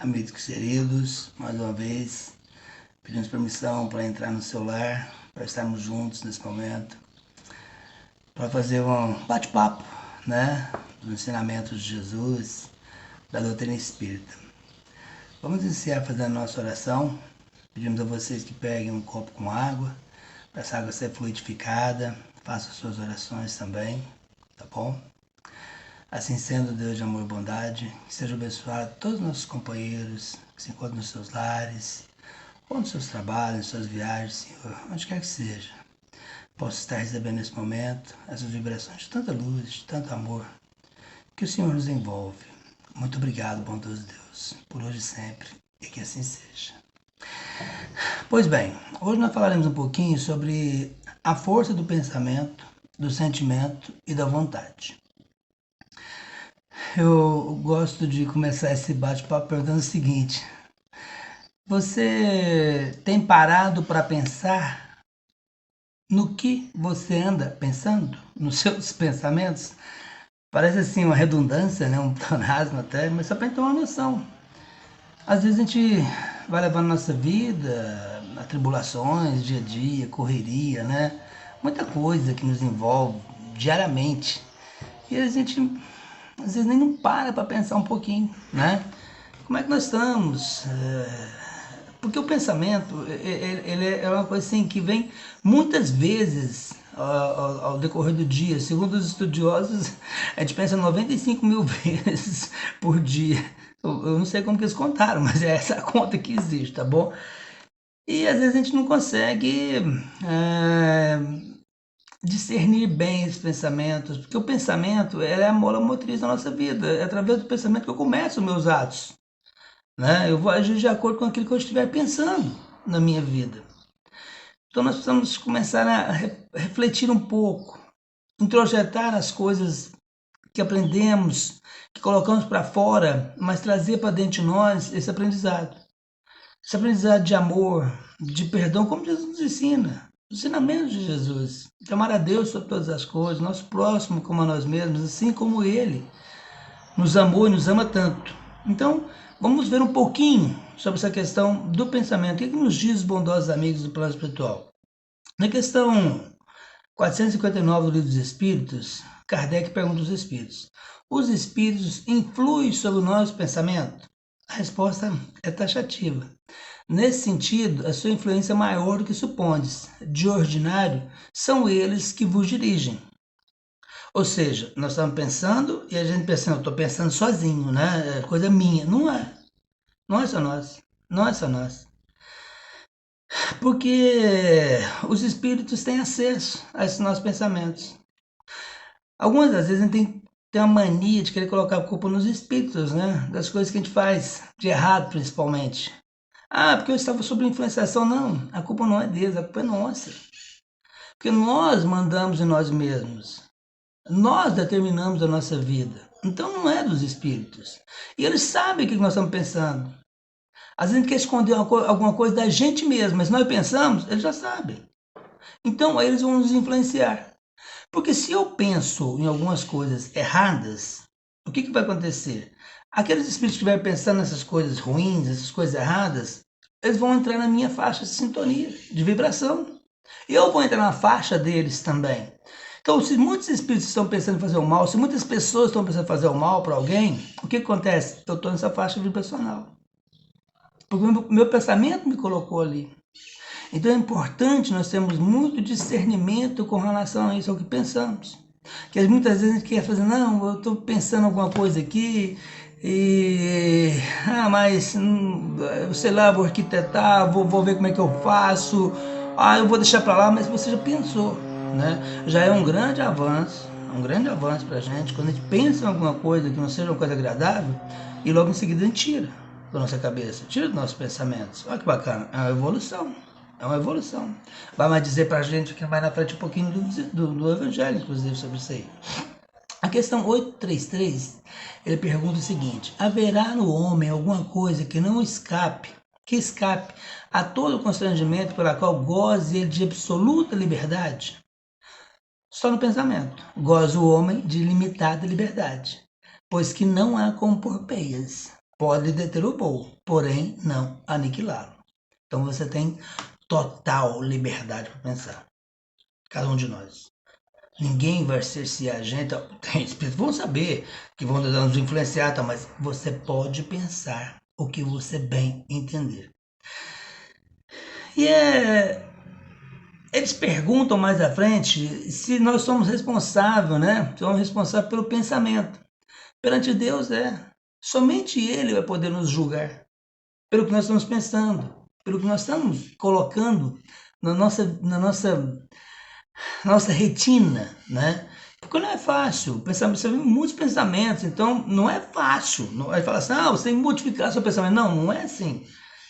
Amigos queridos, mais uma vez, pedimos permissão para entrar no seu lar, para estarmos juntos nesse momento, para fazer um bate-papo, né, dos ensinamentos de Jesus, da doutrina espírita. Vamos iniciar fazendo a nossa oração. Pedimos a vocês que peguem um copo com água, para essa água ser fluidificada, façam suas orações também, tá bom? Assim sendo, Deus de amor e bondade, que seja abençoado todos os nossos companheiros que se encontram nos seus lares, ou nos seus trabalhos, nas suas viagens, Senhor, onde quer que seja. Possa estar recebendo nesse momento essas vibrações de tanta luz, de tanto amor, que o Senhor nos envolve. Muito obrigado, bondoso Deus, por hoje e sempre, e que assim seja. Pois bem, hoje nós falaremos um pouquinho sobre a força do pensamento, do sentimento e da vontade. Eu gosto de começar esse bate-papo perguntando o seguinte: você tem parado para pensar no que você anda pensando, nos seus pensamentos? Parece assim uma redundância, né? Um pleonasmo até, mas só para ter uma noção. Às vezes a gente vai levando nossa vida, atribulações, dia a dia, correria, né? Muita coisa que nos envolve diariamente. E a gente às vezes nem não para pensar um pouquinho, né? Como é que nós estamos? Porque o pensamento, ele é uma coisa assim que vem muitas vezes ao decorrer do dia. Segundo os estudiosos, a gente pensa 95 mil vezes por dia. Eu não sei como que eles contaram, mas é essa a conta que existe, tá bom? E às vezes a gente não consegue discernir bem esses pensamentos, porque o pensamento é a mola motriz da nossa vida. É através do pensamento que eu começo os meus atos, né? Eu vou agir de acordo com aquilo que eu estiver pensando na minha vida. Então nós precisamos começar a refletir um pouco, introjetar as coisas que aprendemos, que colocamos para fora, mas trazer para dentro de nós esse aprendizado. Esse aprendizado de amor, de perdão, como Jesus nos ensina. Os ensinamentos de Jesus. De amar a Deus sobre todas as coisas, nosso próximo como a nós mesmos, assim como Ele nos amou e nos ama tanto. Então, vamos ver um pouquinho sobre essa questão do pensamento. O que nos diz os bondosos amigos do plano espiritual? Na questão 459 do Livro dos Espíritos, Kardec pergunta aos espíritos: os espíritos influem sobre o nosso pensamento? A resposta é taxativa. Nesse sentido, a sua influência é maior do que supondes. De ordinário, são eles que vos dirigem. Ou seja, nós estamos pensando e a gente pensa, eu estou pensando sozinho, né? É coisa minha. Não é. Não é só nós. Não é só nós. Porque os espíritos têm acesso a esses nossos pensamentos. Algumas das vezes a gente tem uma mania de querer colocar a culpa nos espíritos, né? Das coisas que a gente faz, de errado principalmente. Ah, porque eu estava sob influenciação. Não, a culpa não é deles, a culpa é nossa. Porque nós mandamos em nós mesmos. Nós determinamos a nossa vida. Então não é dos espíritos. E eles sabem o que nós estamos pensando. Às vezes a gente quer esconder alguma coisa da gente mesmo, mas nós pensamos, eles já sabem. Então aí eles vão nos influenciar. Porque se eu penso em algumas coisas erradas, o que vai acontecer? Aqueles espíritos que estiverem pensando nessas coisas ruins, essas coisas erradas, eles vão entrar na minha faixa de sintonia, de vibração. E eu vou entrar na faixa deles também. Então, se muitos espíritos estão pensando em fazer o mal, se muitas pessoas estão pensando em fazer o mal para alguém, o que acontece? Eu estou nessa faixa vibracional. Porque o meu pensamento me colocou ali. Então é importante nós termos muito discernimento com relação a isso, ao que pensamos. Que muitas vezes a gente quer fazer, não, eu estou pensando alguma coisa aqui, mas sei lá, vou arquitetar, vou ver como é que eu faço, eu vou deixar para lá, mas você já pensou, né? Já é um grande avanço para a gente, quando a gente pensa em alguma coisa que não seja uma coisa agradável, e logo em seguida a gente tira da nossa cabeça, tira dos nossos pensamentos. Olha que bacana, é uma evolução. É uma evolução. Vai mais dizer pra gente que vai na frente um pouquinho do Evangelho, inclusive, sobre isso aí. A questão 833, ele pergunta o seguinte: haverá no homem alguma coisa que não escape, a todo constrangimento pela qual goze ele de absoluta liberdade? Só no pensamento. Goza o homem de limitada liberdade, pois que não há como pôr peias. pode deter o voo, porém não aniquilá-lo. Então você tem total liberdade para pensar, cada um de nós. Ninguém vai cercear a gente. Tem espíritos que vão saber, que vão nos influenciar, tá? Mas você pode pensar o que você bem entender. E eles perguntam mais à frente se nós somos responsáveis, né? Somos responsáveis pelo pensamento. Perante Deus somente Ele vai poder nos julgar pelo que nós estamos pensando, pelo que nós estamos colocando na nossa retina, né? Porque não é fácil, você tem muitos pensamentos, então não é fácil. Aí fala assim, você tem que modificar seu pensamento. Não, não é assim.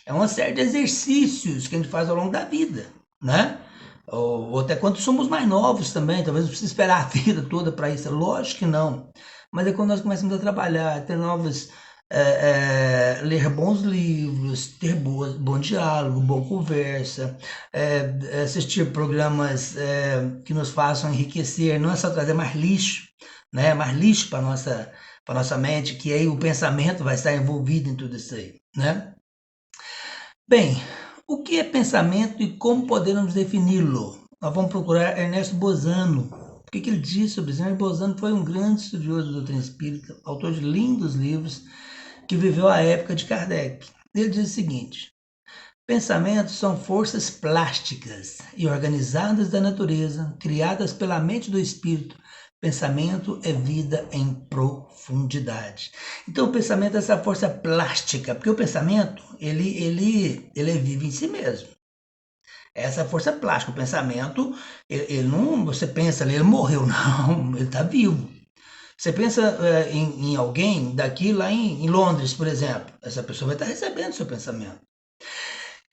É uma série de exercícios que a gente faz ao longo da vida, né? Ou até quando somos mais novos também, talvez não precise esperar a vida toda para isso. Lógico que não. Mas é quando nós começamos a trabalhar, ter novas ler bons livros, ter bom diálogo, boa conversa, assistir programas que nos façam enriquecer, não é só trazer mais lixo, né? Mais lixo para nossa mente, que aí o pensamento vai estar envolvido em tudo isso aí, né? Bem, o que é pensamento e como podemos defini-lo? Nós vamos procurar Ernesto Bozano. O que ele diz sobre isso? Ernesto Bozano foi um grande estudioso da doutrina espírita, autor de lindos livros, que viveu a época de Kardec. Ele diz o seguinte: pensamentos são forças plásticas e organizadas da natureza, criadas pela mente do espírito. Pensamento é vida em profundidade. Então o pensamento é essa força plástica, porque o pensamento, ele vive em si mesmo. Essa força plástica, o pensamento, ele não, você pensa ali, ele morreu, não, ele está vivo. Você pensa em alguém daqui lá em Londres, por exemplo, essa pessoa vai estar recebendo seu pensamento.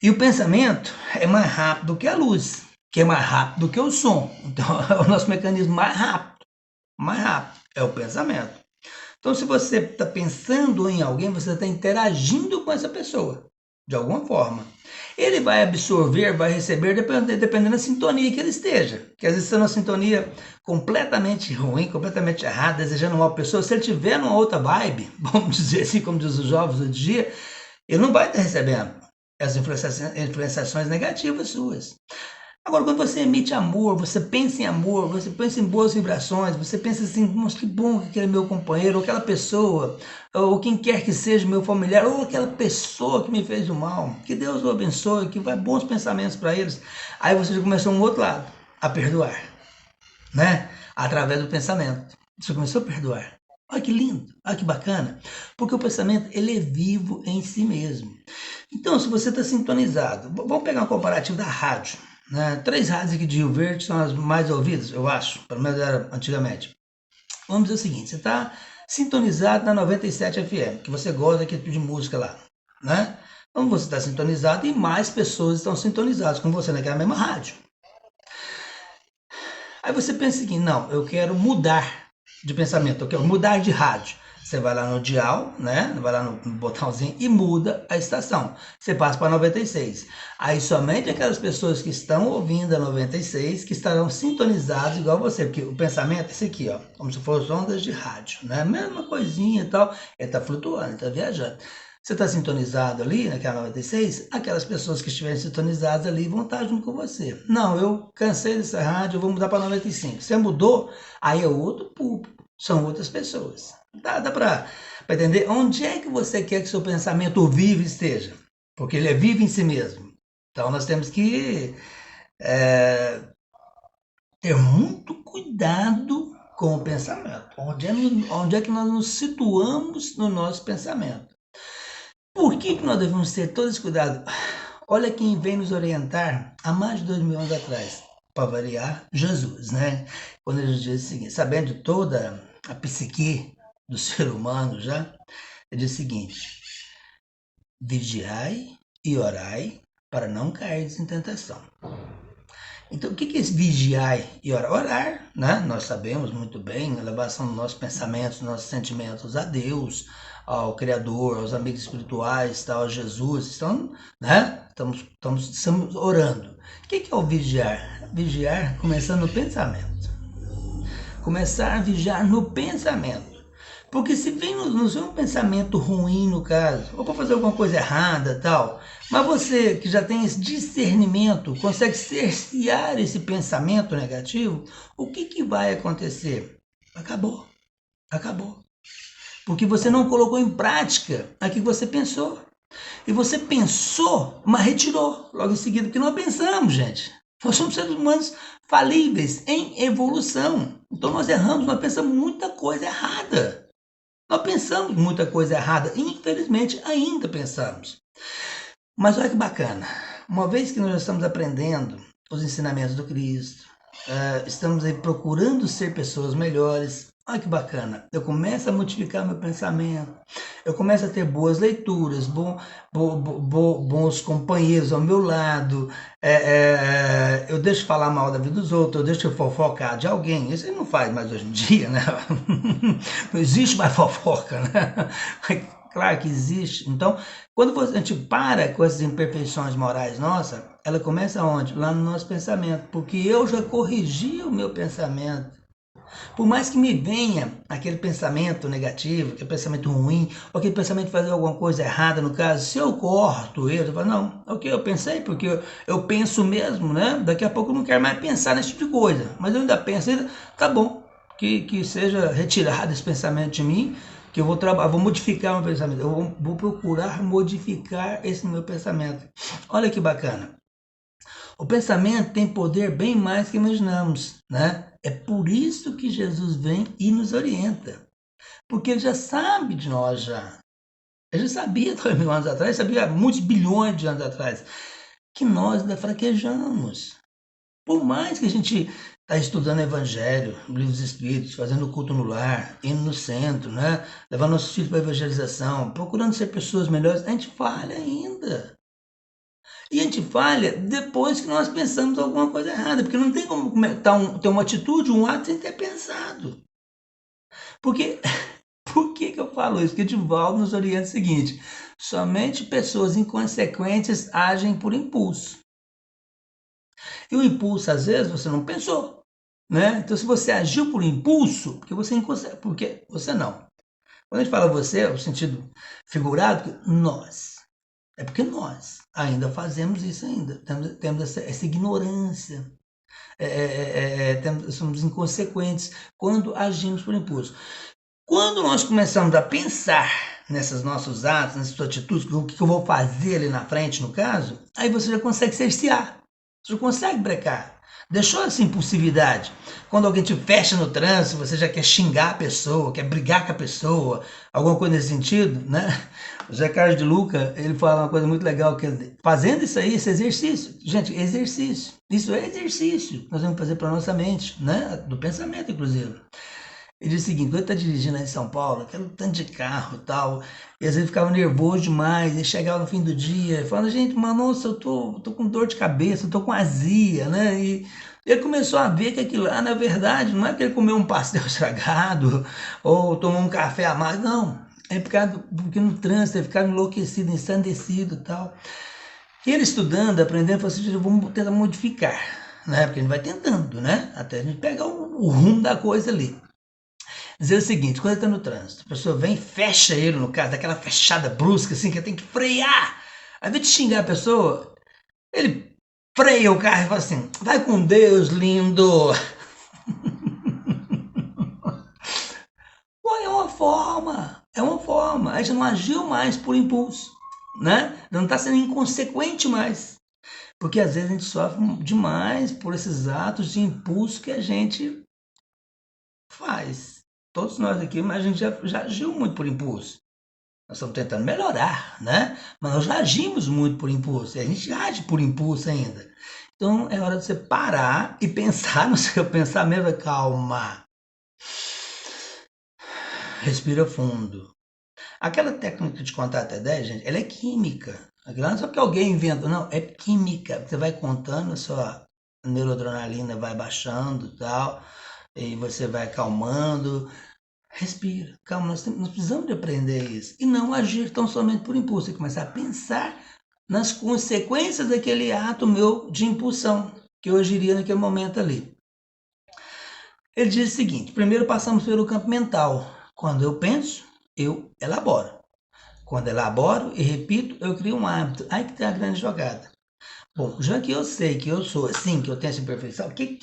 E o pensamento é mais rápido que a luz, que é mais rápido que o som. Então é o nosso mecanismo mais rápido é o pensamento. Então se você está pensando em alguém, você está interagindo com essa pessoa, de alguma forma. Ele vai absorver, vai receber, dependendo da sintonia que ele esteja. Porque às vezes está numa sintonia completamente ruim, completamente errada, desejando uma pessoa. Se ele tiver numa outra vibe, vamos dizer assim, como diz os jovens do dia, ele não vai estar recebendo as influenciações negativas suas. Agora, quando você emite amor, você pensa em boas vibrações, você pensa assim, nossa, que bom que aquele é meu companheiro, ou aquela pessoa, ou quem quer que seja meu familiar, ou aquela pessoa que me fez o mal, que Deus o abençoe, que vai bons pensamentos para eles. Aí você já começou um outro lado, a perdoar, né? Através do pensamento. Você começou a perdoar. Olha que lindo, olha que bacana. Porque o pensamento, ele é vivo em si mesmo. Então, se você está sintonizado, vamos pegar um comparativo da rádio. Né? 3 rádios aqui de Rio Verde são as mais ouvidas, eu acho, pelo menos era antigamente. Vamos dizer o seguinte, você está sintonizado na 97 FM, que você gosta daquele tipo de música lá, né? Então você está sintonizado e mais pessoas estão sintonizadas com você naquela mesma rádio. Aí você pensa o seguinte, não, eu quero mudar de pensamento, eu quero mudar de rádio. Você vai lá no dial, né? Vai lá no botãozinho e muda a estação. Você passa para 96. Aí somente aquelas pessoas que estão ouvindo a 96 que estarão sintonizados igual você, porque o pensamento é esse aqui, ó, como se fossem ondas de rádio, né? Mesma coisinha e tal, ele está flutuando, ele está viajando. Você está sintonizado ali naquela 96, aquelas pessoas que estiverem sintonizadas ali vão estar junto com você. Não, eu cansei dessa rádio, eu vou mudar para 95. Você mudou, aí é outro público, são outras pessoas. Dá para entender onde é que você quer que seu pensamento vivo esteja, porque ele é vivo em si mesmo. Então nós temos que ter muito cuidado com o pensamento. Onde é que nós nos situamos no nosso pensamento? Por que nós devemos ter todo esse cuidado? Olha quem vem nos orientar há mais de 2000 anos atrás, para variar, Jesus, né? Quando ele diz o seguinte, sabendo de toda a psique do ser humano já, ele diz o seguinte, vigiai e orai para não cair em tentação. Então, o que é esse vigiar e orar? Orar, né? Nós sabemos muito bem, a elevação dos nossos pensamentos, dos nossos sentimentos a Deus, ao Criador, aos amigos espirituais, tal, a Jesus. Então, né? Estamos orando. O que é o vigiar? Vigiar começando no pensamento. Começar a vigiar no pensamento. Porque se vem nos vem um pensamento ruim no caso, ou para fazer alguma coisa errada tal, mas você que já tem esse discernimento, consegue cercear esse pensamento negativo, o que vai acontecer? Acabou, acabou. Porque você não colocou em prática aquilo que você pensou. E você pensou, mas retirou logo em seguida, porque nós pensamos, gente. Nós somos seres humanos falíveis, em evolução. Então nós erramos, nós pensamos muita coisa errada. Nós pensamos muita coisa errada, infelizmente ainda pensamos. Mas olha que bacana, uma vez que nós já estamos aprendendo os ensinamentos do Cristo, estamos aí procurando ser pessoas melhores, olha que bacana, eu começo a modificar meu pensamento, eu começo a ter boas leituras, bons companheiros ao meu lado, eu deixo de falar mal da vida dos outros, eu deixo de fofocar de alguém, isso aí não faz mais hoje em dia, né? Não existe mais fofoca, né? Claro que existe. Então, quando a gente para com essas imperfeições morais nossas, ela começa onde? Lá no nosso pensamento, porque eu já corrigi o meu pensamento. Por mais que me venha aquele pensamento negativo, aquele pensamento ruim, ou aquele pensamento de fazer alguma coisa errada, no caso, se eu corto ele, eu falo, não, ok, eu pensei, porque eu penso mesmo, né? Daqui a pouco eu não quero mais pensar nesse tipo de coisa, mas eu ainda penso, tá bom, que seja retirado esse pensamento de mim, que eu vou modificar meu pensamento, eu vou procurar modificar esse meu pensamento. Olha que bacana. O pensamento tem poder bem mais que imaginamos, né? É por isso que Jesus vem e nos orienta. Porque ele já sabe de nós já. Ele já sabia 2000 anos atrás, sabia muitos bilhões de anos atrás, que nós ainda fraquejamos. Por mais que a gente está estudando Evangelho, livros espíritos, fazendo culto no lar, indo no centro, né? Levando nossos filhos para a evangelização, procurando ser pessoas melhores, a gente falha ainda. E a gente falha depois que nós pensamos alguma coisa errada, porque não tem como ter uma atitude, um ato sem ter pensado. Porque, por que eu falo isso? Porque Divaldo nos orienta o seguinte, somente pessoas inconsequentes agem por impulso. E o impulso, às vezes, você não pensou, né? Então, se você agiu por impulso, porque você porque você não. Quando a gente fala você, é o sentido figurado, nós. É porque nós ainda fazemos isso ainda. Temos essa ignorância. Somos inconsequentes quando agimos por impulso. Quando nós começamos a pensar nesses nossos atos, nessas suas atitudes, o que eu vou fazer ali na frente, no caso, aí você já consegue cercear. Você já consegue brecar. Deixou essa impulsividade. Quando alguém te fecha no trânsito, você já quer xingar a pessoa, quer brigar com a pessoa, alguma coisa nesse sentido, né? O Zé Carlos de Luca, ele fala uma coisa muito legal, que fazendo isso aí, esse exercício, gente, exercício, isso é exercício, nós vamos fazer para a nossa mente, né? Do pensamento, inclusive. Ele diz o seguinte, quando ele está dirigindo aí em São Paulo, aquele tanto de carro e tal, e às vezes ficava nervoso demais, e chegava no fim do dia, falando, gente, mas nossa, eu tô com dor de cabeça, eu tô com azia, né? E ele começou a ver que aquilo lá, na verdade, não é que ele comeu um pastel estragado, ou tomou um café a mais, não. É porque no trânsito ele ficava enlouquecido, ensandecido e tal. E ele estudando, aprendendo, falou assim, vamos tentar modificar, né? Porque a gente vai tentando, né? Até a gente pegar o rumo da coisa ali. Dizer o seguinte, quando ele está no trânsito, a pessoa vem e fecha ele, no caso, daquela fechada brusca, assim, que tem que frear. Ao invés de xingar a pessoa, ele freia o carro e fala assim, vai com Deus, lindo. Pô, é uma forma. A gente não agiu mais por impulso, né? Não está sendo inconsequente mais. Porque às vezes a gente sofre demais por esses atos de impulso que a gente faz. Todos nós aqui, mas a gente já agiu muito por impulso. Nós estamos tentando melhorar, né? Mas nós já agimos muito por impulso. E a gente age por impulso ainda. Então é hora de você parar e pensar no seu pensamento. Calma. Respira fundo. Aquela técnica de contar até 10, gente, ela é química. Aquilo não é só porque alguém inventa, não. É química. Você vai contando, a sua neuroadrenalina vai baixando e tal. E você vai acalmando. Respira, calma, nós precisamos de aprender isso. E não agir tão somente por impulso, e começar a pensar nas consequências daquele ato meu de impulsão, que eu agiria naquele momento ali. Ele diz o seguinte, primeiro passamos pelo campo mental, Quando eu penso, eu elaboro. Quando elaboro e repito, eu crio um hábito. Aí que tem a grande jogada. Bom, já que eu sei que eu sou assim, que eu tenho essa imperfeição, o que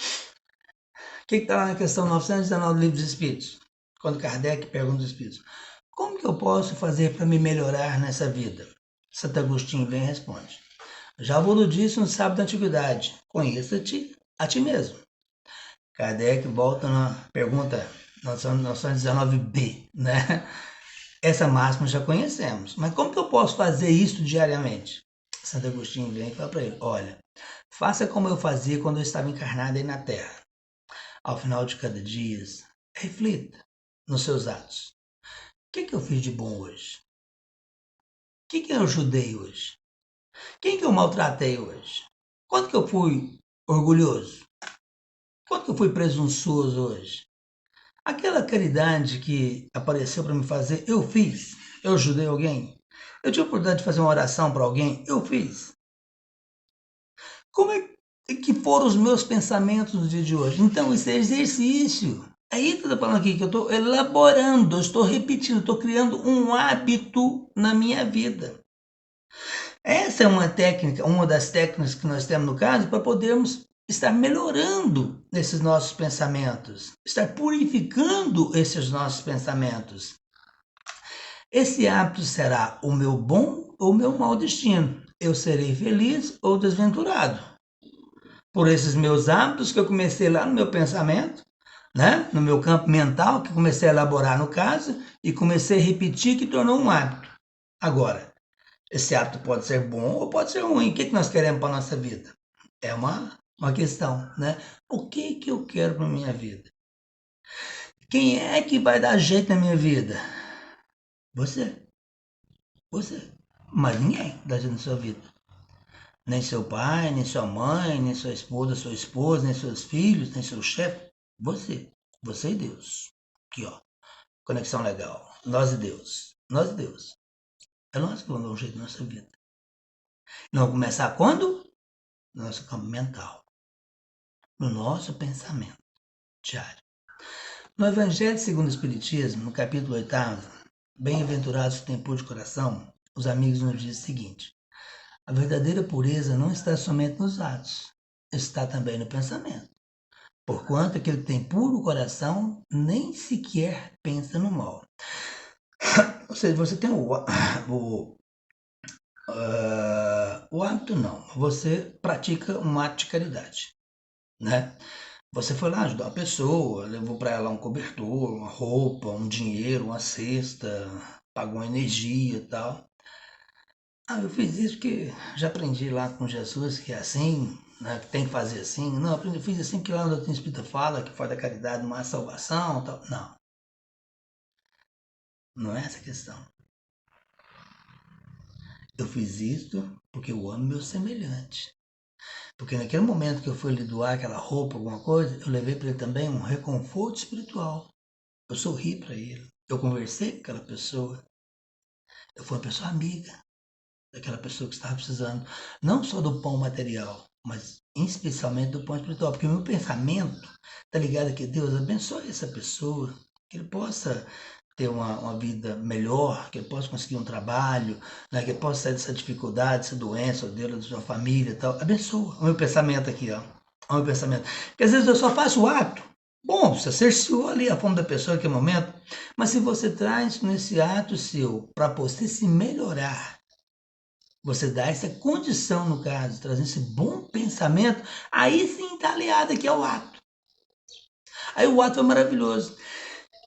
está lá na questão 919 do Livro dos Espíritos? Quando Kardec pergunta aos Espíritos, como que eu posso fazer para me melhorar nessa vida? Santo Agostinho vem e responde. Já vou disse no sábado da antiguidade, conheça-te a ti mesmo. Kardec volta na pergunta 919b, né? Essa máxima já conhecemos, mas como que eu posso fazer isso diariamente? Santo Agostinho vem e fala para ele, olha, faça como eu fazia quando eu estava encarnado aí na Terra. Ao final de cada dia, reflita nos seus atos. O que eu fiz de bom hoje? O que eu ajudei hoje? Quem que eu maltratei hoje? Quanto que eu fui orgulhoso? Quanto que eu fui presunçoso hoje? Aquela caridade que apareceu para me fazer, eu fiz. Eu ajudei alguém. Eu tive a oportunidade de fazer uma oração para alguém, eu fiz. Como é que foram os meus pensamentos no dia de hoje? Então, isso é exercício. É isso que eu estou falando aqui, que eu estou elaborando, eu estou repetindo, estou criando um hábito na minha vida. Essa é uma técnica, uma das técnicas que nós temos no caso, para podermos estar melhorando esses nossos pensamentos, estar purificando esses nossos pensamentos. Esse hábito será o meu bom ou o meu mau destino. Eu serei feliz ou desventurado. Por esses meus hábitos que eu comecei lá no meu pensamento, né? No meu campo mental, que comecei a elaborar no caso, e comecei a repetir, que tornou um hábito. Agora, esse hábito pode ser bom ou pode ser ruim. O que nós queremos para a nossa vida? É uma questão, né? O que eu quero para a minha vida? Quem é que vai dar jeito na minha vida? Você. Você. Mas ninguém dá jeito na sua vida. Nem seu pai, nem sua mãe, nem sua esposa, nem seus filhos, nem seu chefe. Você. Você e Deus. Aqui, ó. Conexão legal. Nós e Deus. Nós e Deus. É nós que vamos dar um jeito na nossa vida. Não vamos começar quando? No nosso campo mental. No nosso pensamento diário. No Evangelho segundo o Espiritismo, no capítulo 8º, bem-aventurados que têm puro de coração, os amigos nos dizem o seguinte: a verdadeira pureza não está somente nos atos, está também no pensamento. Porquanto aquele que tem puro coração nem sequer pensa no mal. Ou seja, você tem o hábito não, você pratica um ato de caridade, né? Você foi lá ajudar uma pessoa, levou para ela um cobertor, uma roupa, um dinheiro, uma cesta, pagou energia e tal. Ah, eu fiz isso porque já aprendi lá com Jesus que é assim, né, que tem que fazer assim. Não, eu fiz assim porque lá no doutrina espírita fala que fora da caridade não há salvação, tal. Não, não é essa a questão. Eu fiz isso porque eu amo meu semelhante. Porque naquele momento que eu fui lhe doar aquela roupa, alguma coisa, eu levei para ele também um reconforto espiritual. Eu sorri para ele. Eu conversei com aquela pessoa. Eu fui uma pessoa amiga daquela pessoa que estava precisando, não só do pão material, mas especialmente do pão espiritual, porque o meu pensamento está ligado a que Deus abençoe essa pessoa, que ele possa ter uma vida melhor, que ele possa conseguir um trabalho, né, que ele possa sair dessa dificuldade, dessa doença, ou dele, da sua família e tal. Abençoa o meu pensamento aqui, ó. O meu pensamento. Porque às vezes eu só faço o ato. Bom, você cerceou ali a fome da pessoa naquele momento, mas se você traz nesse ato seu para você se melhorar, você dá essa condição, no caso, trazendo esse bom pensamento, aí sim está aliado aqui ao ato. Aí o ato é maravilhoso.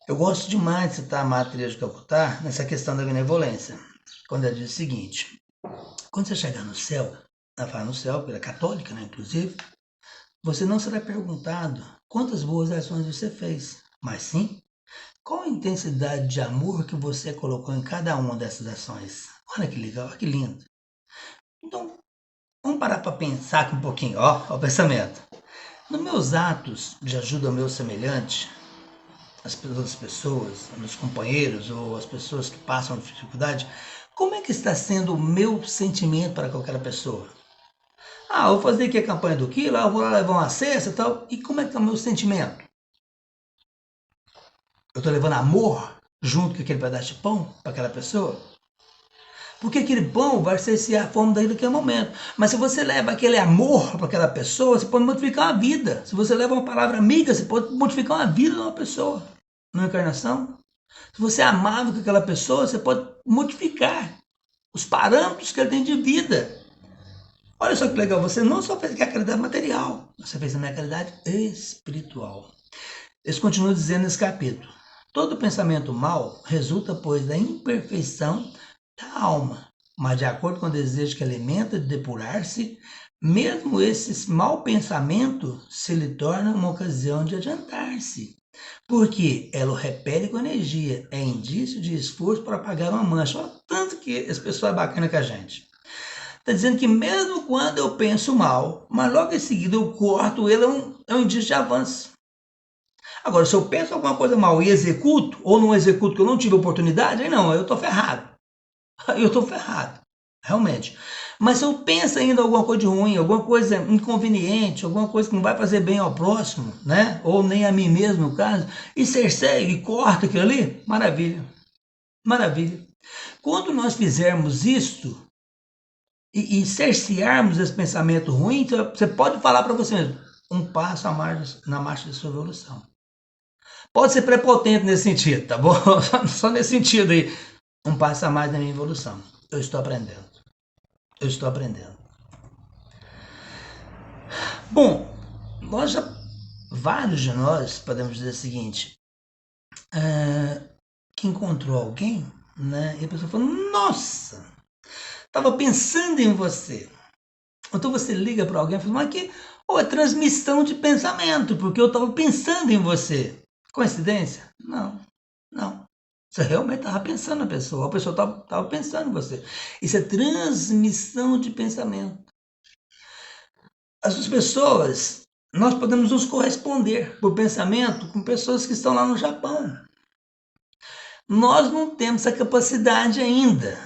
Eu gosto demais de citar a Madre Teresa de Calcutá nessa questão da benevolência, quando ela diz o seguinte: quando você chegar no céu, ela fala no céu, porque ela é católica, né, inclusive, você não será perguntado quantas boas ações você fez, mas sim qual a intensidade de amor que você colocou em cada uma dessas ações. Olha que legal, olha que lindo. Então, vamos parar para pensar aqui um pouquinho, ó, o pensamento. Nos meus atos de ajuda ao meu semelhante, as outras pessoas, meus companheiros ou as pessoas que passam dificuldade, como é que está sendo o meu sentimento para qualquer pessoa? Ah, eu vou fazer aqui a campanha do quilo, eu vou lá levar uma cesta e tal. E como é que está o meu sentimento? Eu estou levando amor junto com aquele pedaço de pão para aquela pessoa? Porque aquele pão vai saciar a fome daí naquele momento. Mas se você leva aquele amor para aquela pessoa, você pode modificar uma vida. Se você leva uma palavra amiga, você pode modificar uma vida de uma pessoa. Na encarnação. Se você é amável com aquela pessoa, você pode modificar os parâmetros que ele tem de vida. Olha só que legal, você não só fez a qualidade material, você fez também a qualidade espiritual. Eles continuam dizendo nesse capítulo: todo pensamento mau resulta, pois, da imperfeição da alma, mas de acordo com o desejo que alimenta de depurar-se, mesmo esse mau pensamento se lhe torna uma ocasião de adiantar-se, porque ela o repele com energia, é indício de esforço para apagar uma mancha. Olha tanto que esse pessoal é bacana com a gente. Está dizendo que mesmo quando eu penso mal, mas logo em seguida eu corto ele, é um indício de avanço. Agora, se eu penso alguma coisa mal e executo, ou não executo que eu não tive oportunidade, aí não, eu estou ferrado. Eu estou ferrado, realmente. Mas se eu penso ainda alguma coisa de ruim, alguma coisa inconveniente, alguma coisa que não vai fazer bem ao próximo, né? Ou nem a mim mesmo, no caso, e cerceio e corta aquilo ali, maravilha. Maravilha. Quando nós fizermos isto e cercearmos esse pensamento ruim, você pode falar para você mesmo, um passo a mais na marcha da sua evolução. Pode ser prepotente nesse sentido, tá bom? Só nesse sentido aí. Um passo a mais na minha evolução. Eu estou aprendendo. Eu estou aprendendo. Bom, nós já, vários de nós, podemos dizer o seguinte, que encontrou alguém, né? E a pessoa falou, nossa, estava pensando em você. Então você liga para alguém e fala, mas que é transmissão de pensamento, porque eu estava pensando em você. Coincidência? Não, não. Você realmente estava pensando na pessoa, a pessoa estava pensando em você. Isso é transmissão de pensamento. As pessoas, nós podemos nos corresponder por pensamento com pessoas que estão lá no Japão. Nós não temos essa capacidade ainda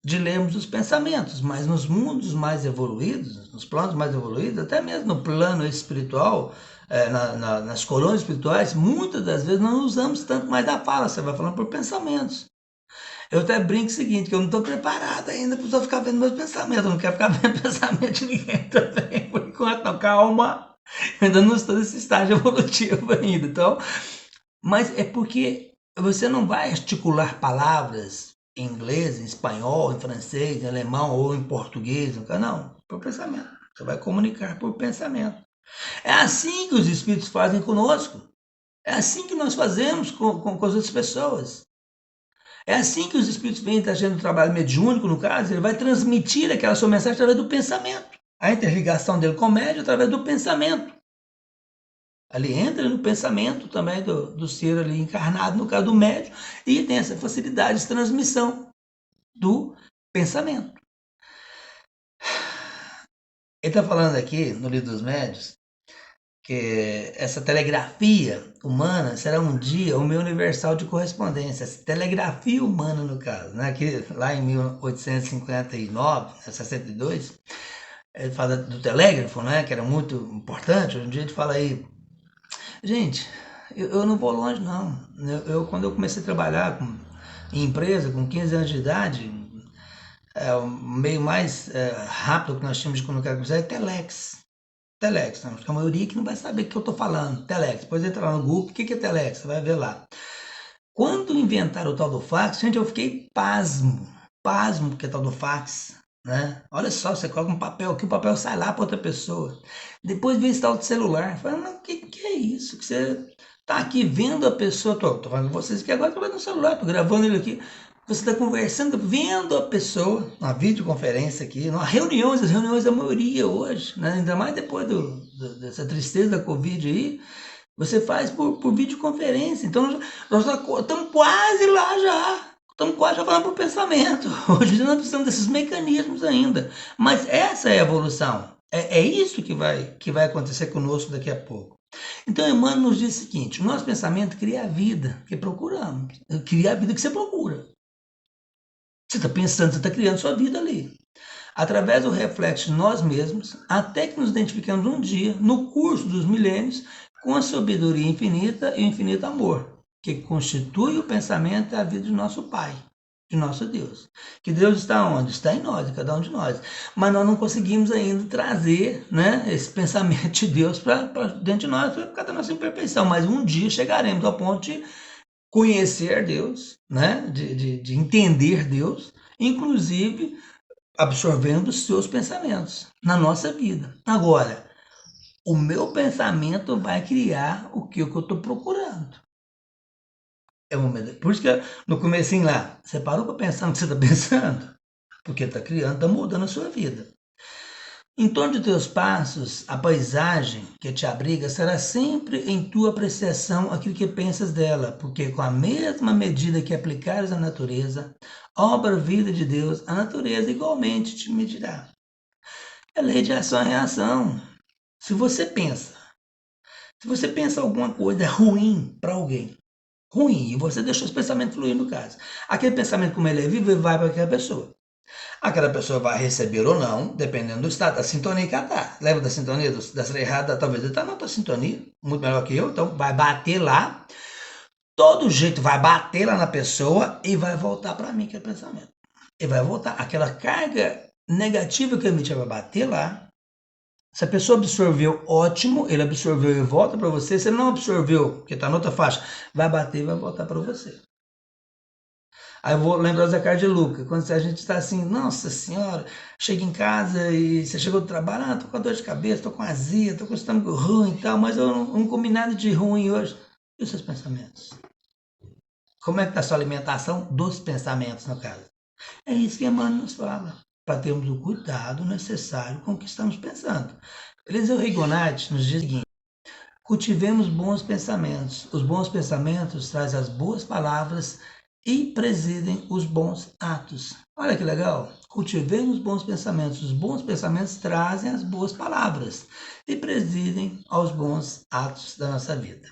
de lermos os pensamentos, mas nos mundos mais evoluídos, nos planos mais evoluídos, até mesmo no plano espiritual, nas colônias espirituais, muitas das vezes não usamos tanto mais a fala, você vai falando por pensamentos. Eu até brinco o seguinte, que eu não estou preparado ainda para só ficar vendo meus pensamentos, eu não quero ficar vendo pensamento de ninguém também, por enquanto, não, calma, eu ainda não estou nesse estágio evolutivo ainda, então, mas é porque você não vai articular palavras em inglês, em espanhol, em francês, em alemão ou em português, não, por pensamento, você vai comunicar por pensamento. É assim que os espíritos fazem conosco, é assim que nós fazemos com as outras pessoas. É assim que os espíritos vêm fazendo o trabalho mediúnico, no caso, ele vai transmitir aquela sua mensagem através do pensamento. A interligação dele com o médium através do pensamento. Ali entra no pensamento também do ser ali encarnado, no caso do médium, e tem essa facilidade de transmissão do pensamento. Ele está falando aqui, no Livro dos Médiuns, que essa telegrafia humana será um dia o meio universal de correspondência, essa telegrafia humana no caso, né? Que lá em 1859, 62, ele fala do telégrafo, né? Que era muito importante, hoje em dia a gente fala aí, gente, eu não vou longe não, quando eu comecei a trabalhar em empresa, com 15 anos de idade, o meio mais rápido que nós tínhamos de comunicar com você é telex. Telex, né? Porque a maioria que não vai saber o que eu estou falando. Telex, depois entra lá no Google, o que é Telex? Você vai ver lá. Quando inventaram o tal do fax, gente, eu fiquei pasmo porque é tal do fax, né? Olha só, você coloca um papel aqui, o papel sai lá para outra pessoa. Depois vem esse tal de celular. Fala, mas o que é isso? Que você tá aqui vendo a pessoa, tô falando com vocês aqui agora, tô vendo no celular, tô gravando ele aqui. Você está conversando, vendo a pessoa, uma videoconferência aqui, as reuniões da maioria hoje, né? Ainda mais depois dessa tristeza da Covid aí, você faz por videoconferência. Então, nós estamos quase lá já. Estamos quase já falando por pensamento. Hoje nós precisamos desses mecanismos ainda. Mas essa é a evolução. É isso que vai acontecer conosco daqui a pouco. Então, Emmanuel nos diz o seguinte, o nosso pensamento cria a vida que procuramos. Cria a vida que você procura. Você está pensando, você está criando sua vida ali. Através do reflexo de nós mesmos, até que nos identificamos um dia, no curso dos milênios, com a sabedoria infinita e o infinito amor. que constitui o pensamento é a vida de nosso Pai, de nosso Deus. Que Deus está onde? Está em nós, em cada um de nós. Mas nós não conseguimos ainda trazer, né, esse pensamento de Deus para dentro de nós, por causa da nossa imperfeição. Mas um dia chegaremos ao ponto de conhecer Deus, né, de entender Deus, inclusive absorvendo os seus pensamentos na nossa vida. Agora, o meu pensamento vai criar o que eu estou procurando. Por isso que no comecinho lá, você parou para pensar no que você está pensando? Porque está criando, está mudando a sua vida. Em torno de teus passos, a paisagem que te abriga será sempre em tua apreciação aquilo que pensas dela, porque com a mesma medida que aplicares à natureza, obra vida de Deus, a natureza igualmente te medirá. É lei de ação e reação. Se você pensa alguma coisa ruim para alguém, ruim, e você deixou esse pensamento fluir no caso, aquele pensamento, como ele é vivo, ele vai para aquela pessoa. Aquela pessoa vai receber ou não, dependendo do estado, da sintonia que ela está. Lembra da sintonia, da errada? Talvez ele está na outra sintonia, muito melhor que eu, então vai bater lá, todo jeito vai bater lá na pessoa e vai voltar para mim, que é pensamento. E vai voltar. Aquela carga negativa que eu emiti vai bater lá. Se a pessoa absorveu, ótimo, ele absorveu e volta para você. Se ele não absorveu, que está na outra faixa, vai bater e vai voltar para você. Aí eu vou lembrar o Zé Carlos de Luca, quando a gente está assim, nossa senhora, chega em casa e você chegou do trabalho, tô com dor de cabeça, tô com azia, tô com estômago ruim e tal, mas eu não comi nada de ruim hoje. E os seus pensamentos? Como é que está a sua alimentação dos pensamentos, no caso? É isso que Emmanuel nos fala, para termos o cuidado necessário com o que estamos pensando. Eliseu Rigonati nos diz o seguinte: cultivemos bons pensamentos. Os bons pensamentos trazem as boas palavras e presidem os bons atos. Olha que legal! Cultivemos bons pensamentos. Os bons pensamentos trazem as boas palavras e presidem aos bons atos da nossa vida.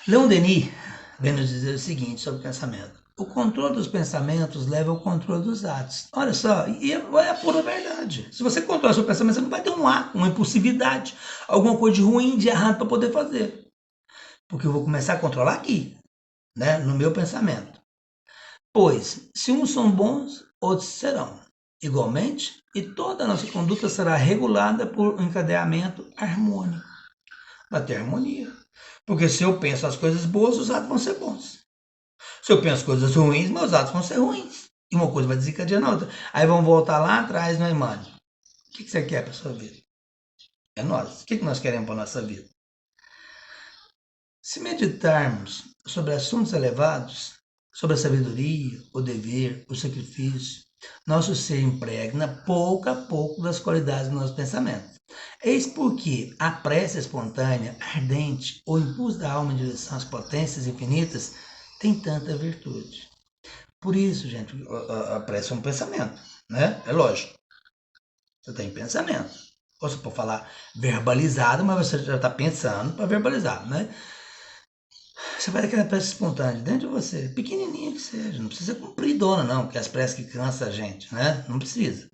Leon Denis vem nos dizer o seguinte sobre o pensamento: o controle dos pensamentos leva ao controle dos atos. Olha só, e é a pura verdade. Se você controla seu pensamento, você não vai ter um ato, uma impulsividade, alguma coisa de ruim, de errado para poder fazer. Porque eu vou começar a controlar aqui, né, no meu pensamento. Pois, se uns são bons, outros serão. Igualmente, e toda a nossa conduta será regulada por um encadeamento harmônico. Vai ter harmonia. Porque se eu penso as coisas boas, os atos vão ser bons. Se eu penso coisas ruins, meus atos vão ser ruins. E uma coisa vai desencadear na outra. Aí vamos voltar lá atrás, não é, Emmanuel? O que você quer para a sua vida? É nós. O que nós queremos para a nossa vida? Se meditarmos sobre assuntos elevados, sobre a sabedoria, o dever, o sacrifício, nosso ser impregna pouco a pouco das qualidades do nosso pensamento. Eis porque a prece espontânea, ardente, o impulso da alma em direção às potências infinitas tem tanta virtude. Por isso, gente, a prece é um pensamento, né? É lógico. Você tem pensamento. Ou você pode falar verbalizado, mas você já está pensando para verbalizar, né? Você vai daquela prece espontânea dentro de você, pequenininha que seja, não precisa ser compridona não, porque as preces que cansam a gente, né? Não precisa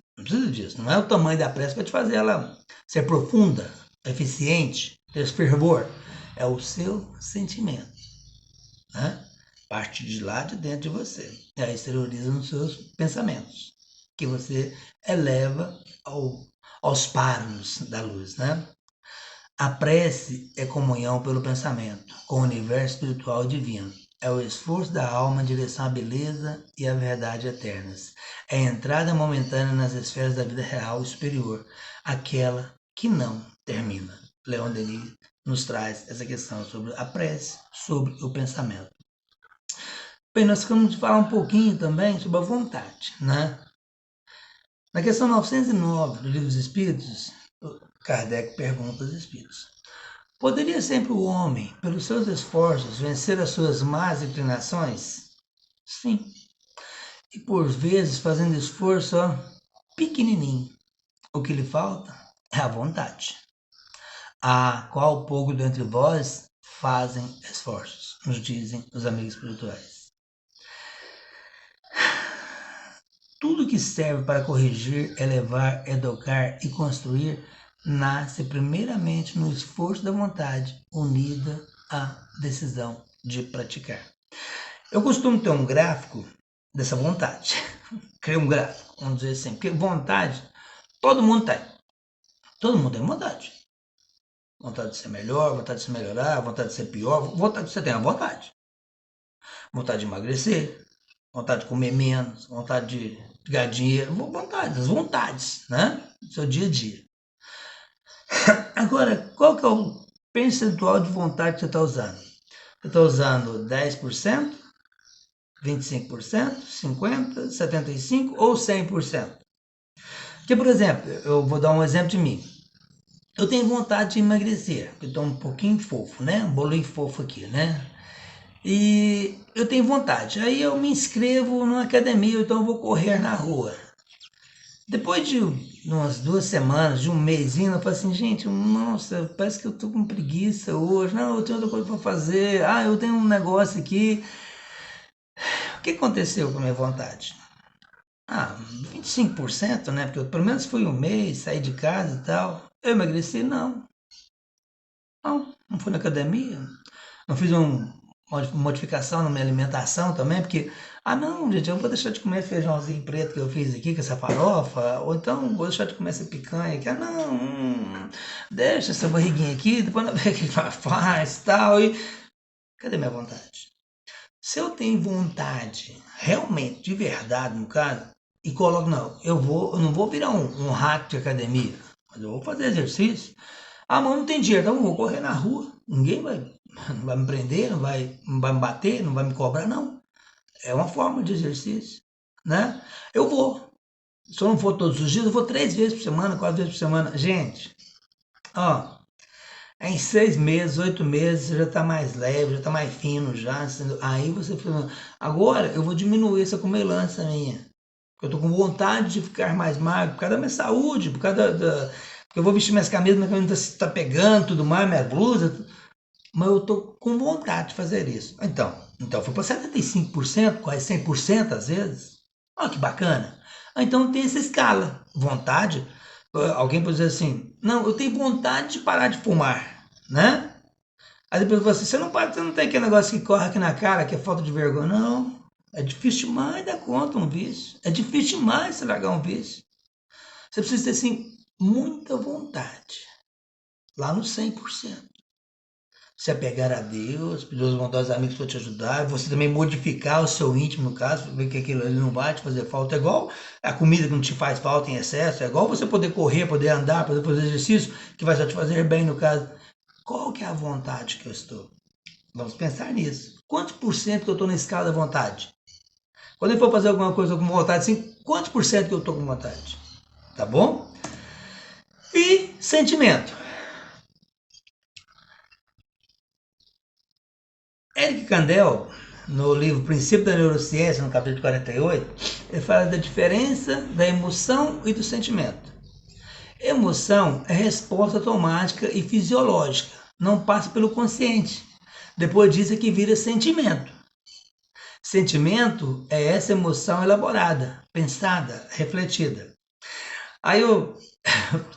disso. Não é o tamanho da prece que vai te fazer ela ser profunda, eficiente, ter esse fervor. É o seu sentimento, né? Parte de lá de dentro de você. E aí exterioriza nos seus pensamentos, que você eleva aos paros da luz, né? A prece é comunhão pelo pensamento com o universo espiritual e divino. É o esforço da alma em direção à beleza e à verdade eternas. É a entrada momentânea nas esferas da vida real e superior, aquela que não termina. Leon Denis nos traz essa questão sobre a prece, sobre o pensamento. Bem, nós vamos falar um pouquinho também sobre a vontade, né? Na questão 909 do Livro dos Espíritos, Kardec pergunta aos Espíritos: poderia sempre o homem, pelos seus esforços, vencer as suas más inclinações? Sim. E por vezes fazendo esforço pequenininho. O que lhe falta é a vontade. A qual pouco dentre vós fazem esforços, nos dizem os amigos espirituais. Tudo que serve para corrigir, elevar, educar e construir nasce primeiramente no esforço da vontade, unida à decisão de praticar. Eu costumo ter um gráfico dessa vontade. Criei um gráfico, vamos dizer assim, porque vontade, todo mundo tem. Todo mundo tem vontade. Vontade de ser melhor, vontade de se melhorar, vontade de ser pior, vontade você tem a vontade. Vontade de emagrecer, vontade de comer menos, vontade de ganhar dinheiro, vontade, as vontades, né? Do seu dia a dia. Agora, qual que é o percentual de vontade que você está usando? Você está usando 10%, 25%, 50%, 75% ou 100%? Porque, por exemplo, eu vou dar um exemplo de mim. Eu tenho vontade de emagrecer, eu estou um pouquinho fofo, né? Um bolinho fofo aqui, né? E eu tenho vontade. Aí eu me inscrevo numa academia, então eu vou correr na rua. Depois de umas 2 semanas, de um mêsinho, eu falo assim, gente, nossa, parece que eu tô com preguiça hoje. Não, eu tenho outra coisa para fazer. Ah, eu tenho um negócio aqui. O que aconteceu com a minha vontade? Ah, 25%, né? Porque eu, pelo menos fui um mês, saí de casa e tal. Eu emagreci? Não. Não fui na academia. Não fiz uma modificação na minha alimentação também, porque, não, gente, eu vou deixar de comer esse feijãozinho preto que eu fiz aqui, com essa farofa, ou então vou deixar de comer essa picanha aqui, não, deixa essa barriguinha aqui, depois não vê o que ela faz, tal, e cadê minha vontade? Se eu tenho vontade, realmente, de verdade, no caso, e coloco, não, eu não vou virar um rato de academia, mas eu vou fazer exercício. Ah, mas não tem dinheiro, então eu vou correr na rua, ninguém não vai me prender, não vai me bater, não vai me cobrar, não. É uma forma de exercício, né? Eu vou. Se eu não for todos os dias, eu vou 3 vezes por semana, 4 vezes por semana. Gente, ó, em 6 meses, 8 meses, você já tá mais leve, já tá mais fino já. Aí você fala, agora eu vou diminuir essa comelância minha. Eu tô com vontade de ficar mais magro, por causa da minha saúde, por causa porque eu vou vestir minhas camisas, minha camisa tá pegando, tudo mais, minha blusa, mas eu tô com vontade de fazer isso. Então foi para 75%, quase 100% às vezes. Olha que bacana. Então tem essa escala. Vontade, alguém pode dizer assim, não, eu tenho vontade de parar de fumar, né? Aí depois você não pode, você não tem aquele negócio que corre aqui na cara, que é falta de vergonha. Não, é difícil demais dar conta um vício. É difícil demais você largar um vício. Você precisa ter, assim, muita vontade. Lá no 100%. Se apegar a Deus, pedir aos bondosos amigos para te ajudar, você também modificar o seu íntimo, no caso, ver que aquilo ali não vai te fazer falta. É igual a comida que não te faz falta em excesso, é igual você poder correr, poder andar, poder fazer exercício, que vai só te fazer bem no caso. Qual que é a vontade que eu estou? Vamos pensar nisso. Quantos por cento que eu estou na escala da vontade? Quando eu for fazer alguma coisa com vontade, assim, quantos por cento que eu estou com vontade? Tá bom? E sentimento. Eric Kandel, no livro Princípio da Neurociência, no capítulo 48, ele fala da diferença da emoção e do sentimento. Emoção é resposta automática e fisiológica, não passa pelo consciente. Depois disso é que vira sentimento. Sentimento é essa emoção elaborada, pensada, refletida. Aí eu,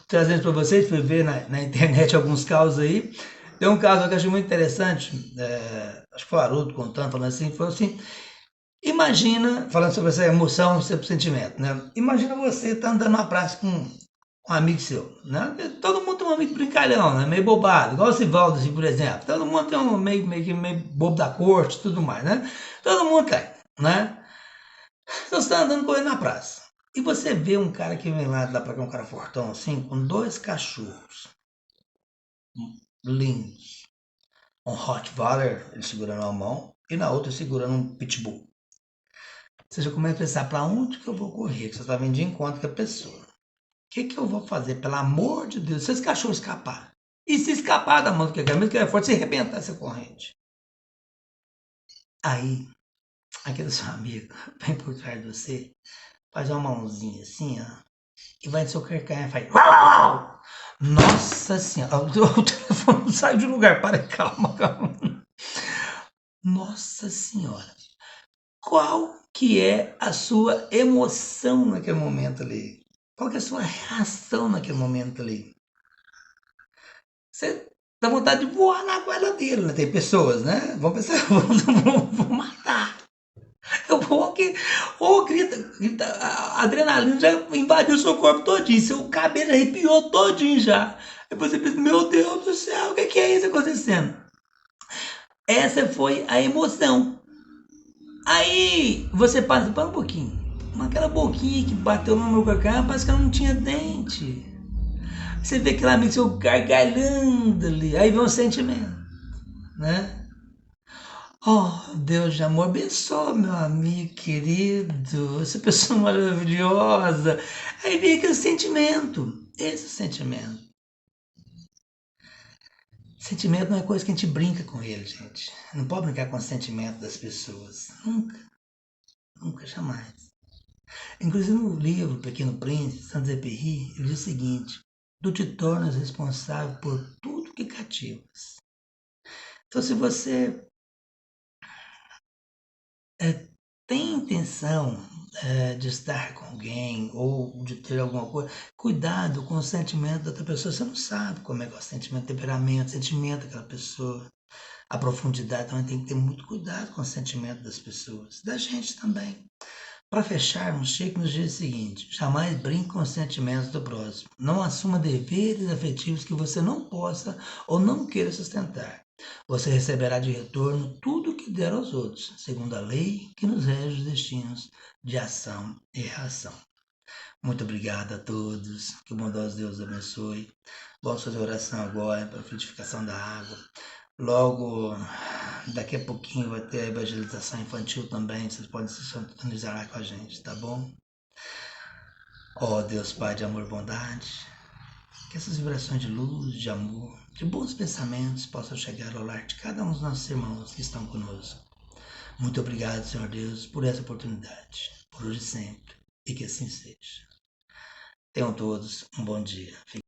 trazendo para vocês, fui ver na internet alguns casos aí. Tem um caso que eu achei muito interessante, acho que foi o Haroldo contando, falando assim, foi assim, imagina, falando sobre essa emoção, sobre sentimento, né? Imagina você tá andando na praça com um amigo seu, né? Todo mundo tem um amigo brincalhão, né? Meio bobado, igual o Sivaldo, assim, por exemplo. Todo mundo tem um meio bobo da corte e tudo mais, né? Todo mundo tem, né? Então você tá andando correndo na praça. E você vê um cara que vem lá pra cá, um cara fortão assim, com 2 cachorros lindos. Um Rottweiler, ele segurando a mão, e na outra segurando um Pitbull. Você já começa a pensar, para onde que eu vou correr? Que você está vindo de encontro com a pessoa. O que eu vou fazer, pelo amor de Deus, se esse cachorro escapar? E se escapar da mão do que é, mesmo que é forte, se arrebentar essa corrente? Aí, aquele seu amigo vem por trás de você, faz uma mãozinha assim, ó, e vai no seu carcanhar e faz... Uau! Nossa senhora, o telefone não sai de lugar, para, calma. Nossa senhora, qual que é a sua emoção naquele momento ali? Qual que é a sua reação naquele momento ali? Você dá vontade de voar na goela dele, né? Tem pessoas, né? Vão pensar, vou matar. Eu vou aqui, ô, grita, a adrenalina já invadiu o seu corpo todinho, seu cabelo arrepiou todinho já. Aí você pensa, meu Deus do céu, o que é isso acontecendo? Essa foi a emoção. Aí você passa, para um pouquinho, aquela boquinha que bateu no meu cacá, parece que ela não tinha dente. Você vê aquele amigo seu gargalhando ali, aí vem um sentimento, né? Oh, Deus de amor, abençoa meu amigo querido, essa pessoa maravilhosa. Aí vem aquele sentimento, esse sentimento. Sentimento não é coisa que a gente brinca com ele, gente. Não pode brincar com o sentimento das pessoas. Nunca, nunca, jamais. Inclusive no livro Pequeno Príncipe, Saint-Exupéry, ele diz o seguinte: tu te tornas responsável por tudo que cativas. Então, se você tem intenção de estar com alguém ou de ter alguma coisa, cuidado com o sentimento da outra pessoa. Você não sabe como é que é o sentimento, o temperamento, o sentimento daquela pessoa, a profundidade. Então, tem que ter muito cuidado com o sentimento das pessoas, da gente também. Para fecharmos, Chico nos diz o seguinte: jamais brinque com os sentimentos do próximo. Não assuma deveres afetivos que você não possa ou não queira sustentar. Você receberá de retorno tudo o que der aos outros, segundo a lei que nos rege os destinos de ação e reação. Muito obrigado a todos. Que o bondoso Deus abençoe. Vamos fazer oração agora para a frutificação da água. Logo, daqui a pouquinho vai ter a evangelização infantil também. Vocês podem se sintonizar lá com a gente, tá bom? Ó Deus Pai de amor e bondade, que essas vibrações de luz, de amor, de bons pensamentos possam chegar ao lar de cada um dos nossos irmãos que estão conosco. Muito obrigado, Senhor Deus, por essa oportunidade, por hoje e sempre, e que assim seja. Tenham todos um bom dia.